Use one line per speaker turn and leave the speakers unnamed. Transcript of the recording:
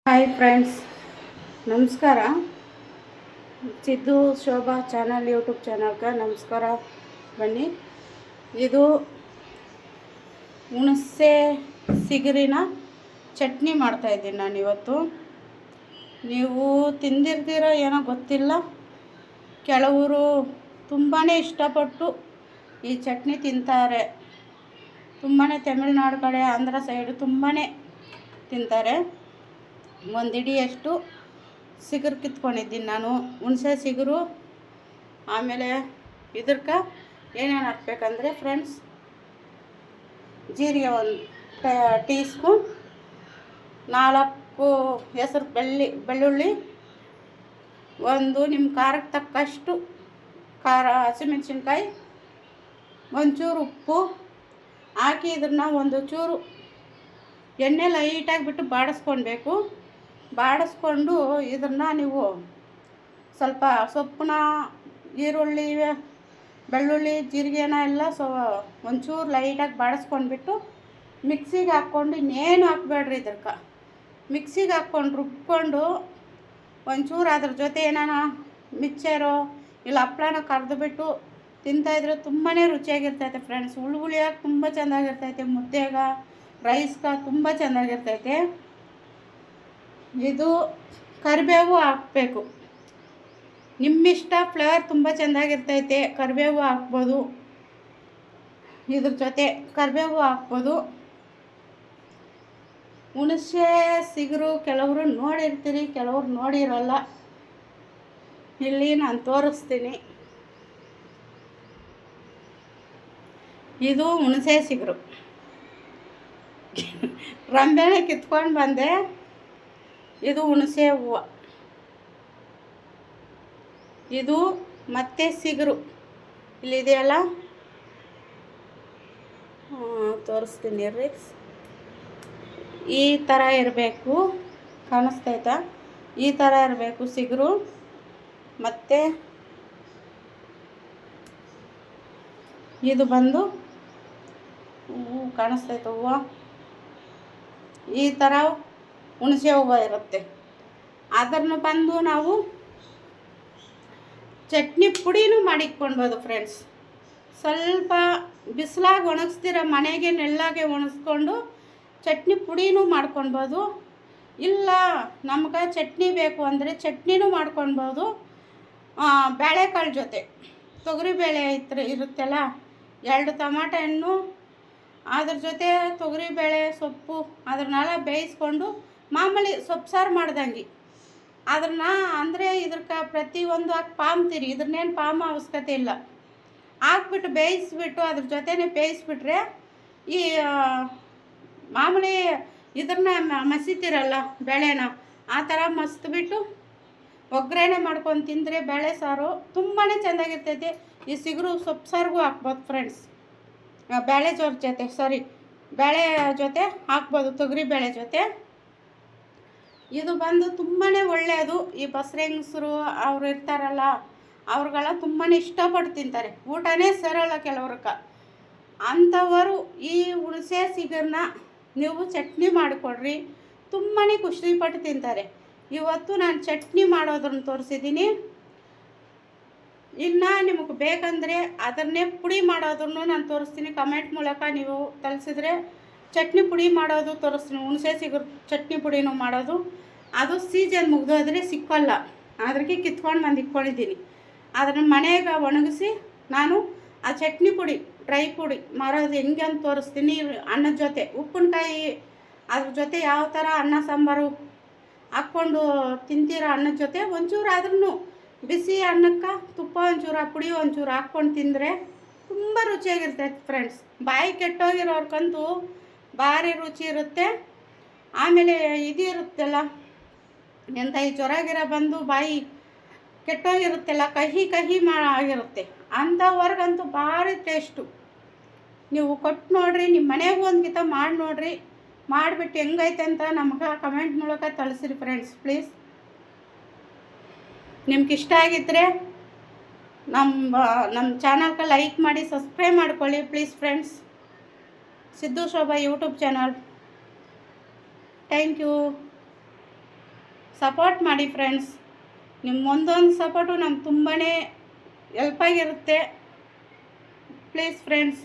Hi friends, ನಮಸ್ಕಾರ. Siddu Shobha channel YouTube ಚಾನಲ್ಗೆ ನಮಸ್ಕಾರ. ಬನ್ನಿ, ಇದು ಹುಣಸೆ ಸಿಗರಿನ ಚಟ್ನಿ ಮಾಡ್ತಾಯಿದ್ದೀನಿ ನಾನು ಇವತ್ತು. ನೀವು ತಿಂದಿರ್ತೀರೋ ಏನೋ ಗೊತ್ತಿಲ್ಲ, ಕೆಲವರು ತುಂಬಾ ಇಷ್ಟಪಟ್ಟು ಈ ಚಟ್ನಿ ತಿಂತಾರೆ. ತುಂಬಾ ತಮಿಳ್ನಾಡು ಕಡೆ, ಆಂಧ್ರ ಸೈಡು ತುಂಬಾ ತಿಂತಾರೆ. ಒಂದು ಹಿಡಿಯಷ್ಟು ಸಿಗುರು ಕಿತ್ಕೊಂಡಿದ್ದೀನಿ ನಾನು, ಹುಣಸೆ ಸಿಗುರು. ಆಮೇಲೆ ಇದಕ್ಕೆ ಏನೇನು ಹಾಕ್ಬೇಕಂದ್ರೆ ಫ್ರೆಂಡ್ಸ್, ಜೀರಿಗೆ ಒಂದು ಟೀ ಸ್ಪೂನ್, 4 ಹೆಸರು ಬೆಳ್ಳುಳ್ಳಿ, ಒಂದು ನಿಮ್ಮ ಖಾರಕ್ಕೆ ತಕ್ಕಷ್ಟು ಖಾರ, ಹಸಿಮೆಣಸಿನ್ಕಾಯಿ, ಒಂಚೂರು ಉಪ್ಪು ಹಾಕಿ ಇದನ್ನು ಒಂದು ಚೂರು ಎಣ್ಣೆ ಲೈಟಾಗಿ ಬಿಟ್ಟು ಬಾಡಿಸ್ಕೊಳ್ಬೇಕು. ಬಾಡಿಸ್ಕೊಂಡು ಇದನ್ನು ನೀವು ಸ್ವಲ್ಪ ಸೊಪ್ಪನ್ನ, ಈರುಳ್ಳಿ, ಬೆಳ್ಳುಳ್ಳಿ, ಜೀರಿಗೆನ ಎಲ್ಲ ಒಂಚೂರು ಲೈಟಾಗಿ ಬಾಡಿಸ್ಕೊಂಡ್ಬಿಟ್ಟು ಮಿಕ್ಸಿಗೆ ಹಾಕ್ಕೊಂಡು, ಇನ್ನೇನು ಹಾಕ್ಬೇಡ್ರಿ ಇದಕ್ಕೆ. ಮಿಕ್ಸಿಗೆ ಹಾಕ್ಕೊಂಡು ರುಬ್ಕೊಂಡು ಒಂಚೂರು ಅದ್ರ ಜೊತೆ ಏನಾನ ಮಿಕ್ಚರೋ ಇಲ್ಲ ಹಪ್ಳನ ಕರೆದುಬಿಟ್ಟು ತಿಂತಾಯಿದ್ರೆ ತುಂಬಾ ರುಚಿಯಾಗಿರ್ತೈತೆ ಫ್ರೆಂಡ್ಸ್. ಹುಳಿಯಾಗಿ ತುಂಬ ಚೆಂದಾಗಿರ್ತೈತೆ, ಮುದ್ದೆಗೆ, ರೈಸ್ಗೆ ತುಂಬ ಚೆಂದಾಗಿರ್ತೈತೆ. ಇದು ಕರಿಬೇವು ಹಾಕಬೇಕು, ನಿಮ್ಮಿಷ್ಟ. ಫ್ಲೇವರ್ ತುಂಬ ಚೆಂದಾಗಿರ್ತೈತೆ, ಕರಿಬೇವು ಹಾಕ್ಬೋದು. ಇದ್ರ ಜೊತೆ ಕರಿಬೇವು ಹಾಕ್ಬೋದು. ಹುಣಸೆ ಸಿಗುರು ಕೆಲವರು ನೋಡಿರ್ತೀರಿ, ಕೆಲವರು ನೋಡಿರಲ್ಲ. ಇಲ್ಲಿ ನಾನು ತೋರಿಸ್ತೀನಿ. ಇದು ಹುಣಸೆ ಸಿಗುರು. ರಂಬೆನೇ ಕಿತ್ಕೊಂಡು ಬಂದೆ. ಇದು ಹುಣಸೆ ಹೂವು, ಇದು ಮತ್ತೆ ಸಿಗುರು ಇಲ್ಲಿದೆಯಲ್ಲ, ತೋರಿಸ್ತೀನಿ ರೀ. ಈ ಥರ ಇರಬೇಕು, ಕಾಣಿಸ್ತೈತಾ? ಈ ಥರ ಇರಬೇಕು ಸಿಗುರು. ಮತ್ತು ಇದು ಬಂದು ಹೂವು ಕಾಣಿಸ್ತೈತೆ, ಹೂವು ಈ ಥರ ಹುಣಸೆ ಹೂವು ಇರುತ್ತೆ. ಅದನ್ನು ಬಂದು ನಾವು ಚಟ್ನಿ ಪುಡಿನೂ ಮಾಡಿಟ್ಕೊಳ್ಬೋದು ಫ್ರೆಂಡ್ಸ್. ಸ್ವಲ್ಪ ಬಿಸಿಲಾಗಿ ಒಣಗಿಸ್ತೀರ, ಮನೆಗೆ ನೆಳ್ಳಾಗೆ ಒಣಗಿಸ್ಕೊಂಡು ಚಟ್ನಿ ಪುಡಿನೂ ಮಾಡ್ಕೊಳ್ಬೋದು. ಇಲ್ಲ ನಮ್ಗೆ ಚಟ್ನಿ ಬೇಕು ಅಂದರೆ ಚಟ್ನಿನೂ ಮಾಡ್ಕೊಳ್ಬೋದು. ಬೇಳೆಕಾಳು ಜೊತೆ ತೊಗರಿಬೇಳೆ ಇರುತ್ತಲ್ಲ, 2 ಟೊಮಾಟೊ ಹಣ್ಣು, ಅದ್ರ ಜೊತೆ ತೊಗರಿಬೇಳೆ ಸೊಪ್ಪು, ಅದನ್ನೆಲ್ಲ ಬೇಯಿಸ್ಕೊಂಡು ಮಾಮೂಲಿ ಸೊಪ್ಪು ಸಾರು ಮಾಡ್ದಂಗೆ ಅದನ್ನ, ಅಂದರೆ ಇದಕ್ಕೆ ಪ್ರತಿಯೊಂದು ಹಾಕಿ ಪಾಮ್ತೀರಿ. ಇದ್ರನ್ನೇನು ಪಾಮ ಅವಶ್ಯಕತೆ ಇಲ್ಲ. ಹಾಕ್ಬಿಟ್ಟು ಬೇಯಿಸ್ಬಿಟ್ಟು ಅದ್ರ ಜೊತೆನೇ ಬೇಯಿಸ್ಬಿಟ್ರೆ, ಈ ಮಾಮೂಲಿ ಇದನ್ನ ಮಸಿತೀರಲ್ಲ ಬೇಳೆನ, ಆ ಥರ ಮಸ್ತ್ಬಿಟ್ಟು ಒಗ್ಗರಣೆ ಮಾಡ್ಕೊಂಡು ತಿಂದರೆ ಬೇಳೆ ಸಾರು ತುಂಬಾ ಚೆಂದಾಗಿರ್ತೈತೆ. ಈ ಸಿಗುರು ಸೊಪ್ಪು ಸಾರಿಗೂ ಹಾಕ್ಬೋದು ಫ್ರೆಂಡ್ಸ್. ಬೇಳೆ ಬೇಳೆ ಜೊತೆ ಹಾಕ್ಬೋದು, ತೊಗರಿಬೇಳೆ ಜೊತೆ. ಇದು ಬಂದು ತುಂಬಾ ಒಳ್ಳೆಯದು. ಈ ಬಸ್ರೆಂಗಸರು ಅವ್ರು ಇರ್ತಾರಲ್ಲ, ಅವ್ರಿಗೆಲ್ಲ ತುಂಬಾ ಇಷ್ಟಪಟ್ಟು ತಿಂತಾರೆ. ಊಟನೇ ಸೇರಲ್ಲ ಕೆಲವ್ರಕ್ಕೆ. ಅಂಥವರು ಈ ಹುಣಸೆ ಸಿಗರನ್ನ ನೀವು ಚಟ್ನಿ ಮಾಡಿಕೊಡ್ರಿ, ತುಂಬಾ ಖುಷಿಪಟ್ಟು ತಿಂತಾರೆ. ಇವತ್ತು ನಾನು ಚಟ್ನಿ ಮಾಡೋದನ್ನು ತೋರಿಸಿದ್ದೀನಿ. ಇನ್ನು ನಿಮಗೆ ಬೇಕಂದರೆ ಅದನ್ನೇ ಪುಡಿ ಮಾಡೋದನ್ನು ನಾನು ತೋರಿಸ್ತೀನಿ. ಕಮೆಂಟ್ ಮೂಲಕ ನೀವು ತರಿಸಿದ್ರೆ ಚಟ್ನಿ ಪುಡಿ ಮಾಡೋದು ತೋರಿಸ್ತೀನಿ. ಹುಣಸೆ ಸಿಗುರು ಚಟ್ನಿ ಪುಡಿನೂ ಮಾಡೋದು. ಅದು ಸೀಸನ್ ಮುಗಿದೋದ್ರೆ ಸಿಕ್ಕಲ್ಲ, ಅದಕ್ಕೆ ಕಿತ್ಕೊಂಡು ಬಂದು ಇಟ್ಕೊಂಡಿದ್ದೀನಿ. ಅದನ್ನು ಮನೆಗೆ ಒಣಗಿಸಿ ನಾನು ಆ ಚಟ್ನಿ ಪುಡಿ, ಡ್ರೈ ಪುಡಿ ಮಾಡೋದು ಹೆಂಗೆ ಅಂತ ತೋರಿಸ್ತೀನಿ. ಅನ್ನದ ಜೊತೆ ಉಪ್ಪಿನಕಾಯಿ, ಅದ್ರ ಜೊತೆ ಯಾವ ಥರ ಅನ್ನ ಸಾಂಬಾರು ಹಾಕ್ಕೊಂಡು ತಿಂತೀರೋ ಅನ್ನದ ಜೊತೆ ಒಂಚೂರು ಆದ್ರೂ ಬಿಸಿ ಅನ್ನಕ್ಕೆ ತುಪ್ಪ ಒಂಚೂರು, ಆ ಪುಡಿ ಒಂಚೂರು ಹಾಕ್ಕೊಂಡು ತಿಂದರೆ ತುಂಬ ರುಚಿಯಾಗಿರ್ತೈತೆ ಫ್ರೆಂಡ್ಸ್. ಬಾಯಿ ಕೆಟ್ಟೋಗಿರೋರ್ಗಂತೂ ಭಾರಿ ರುಚಿ ಇರುತ್ತೆ. ಆಮೇಲೆ ಇದು ಇರುತ್ತಲ್ಲ, ಎಂಥ ಈ ಜ್ವರ ಬಂದು ಬಾಯಿ ಕೆಟ್ಟೋಗಿರುತ್ತಲ್ಲ, ಕಹಿ ಆಗಿರುತ್ತೆ, ಅಂಥವ್ರಿಗಂತೂ ಭಾರಿ ಟೇಸ್ಟು. ನೀವು ಕೊಟ್ಟು ನೋಡಿರಿ, ನಿಮ್ಮ ಮನೆಗೂ ಒಂದು ಗಿತ ಮಾಡಿ ನೋಡಿರಿ. ಮಾಡಿಬಿಟ್ಟು ಹೆಂಗೈತೆ ಅಂತ ನಮ್ಗೆ ಕಮೆಂಟ್ ಮೂಲಕ ತಿಳಿಸಿರಿ ಫ್ರೆಂಡ್ಸ್ ಪ್ಲೀಸ್. ನಿಮ್ಗೆ ಇಷ್ಟ ಆಗಿದ್ದರೆ ನಮ್ಮ ಚಾನಲ್ಗೆ ಲೈಕ್ ಮಾಡಿ, ಸಬ್ಸ್ಕ್ರೈಬ್ ಮಾಡ್ಕೊಳ್ಳಿ please friends. Siddu Shobha YouTube channel. Thank you. Support ಮಾಡಿ ಫ್ರೆಂಡ್ಸ್. ನಿಮ್ಮ ಒಂದೊಂದು ಸಪೋರ್ಟು ನಮ್ಗೆ ತುಂಬಾ ಹೆಲ್ಪಾಗಿರುತ್ತೆ. Please friends.